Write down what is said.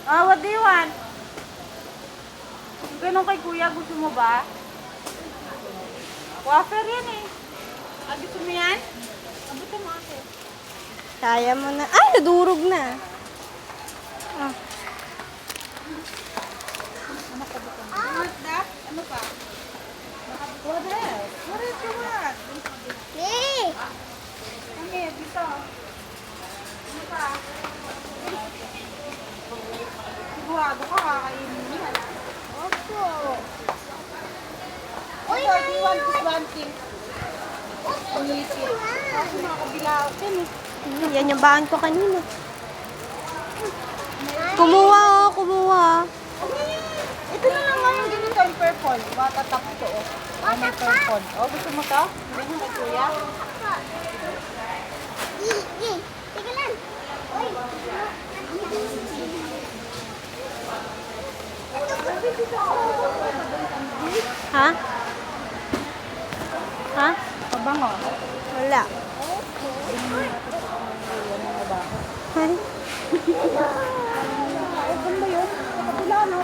What do you want? Ganun kay kuya, gusto mo ba? Wafer yan eh. Gusto mo yan? Gusto mo ako. Kaya mo na. Ay, nadurog na. Ah. What's that? Ano pa? What else? What else you want? Hey! Come here, dito. Ano pa? Sigurado ka, kakainin mo yan. Opo. Uy, do you want this one thing? Umipit. Kasi mga kabilao din eh. Yan yung bahan ko kanina. Kumuha oh, kumuha. Ito na lang nga yung ganito yung purple. Watatak ito oh. May purple. Oh, gusto mo to? Ganyan kay kuya? Tiga lang. Uy. Ha? Ha? Pabango. Wala. Ay. Ay, ba yun? Kapila na.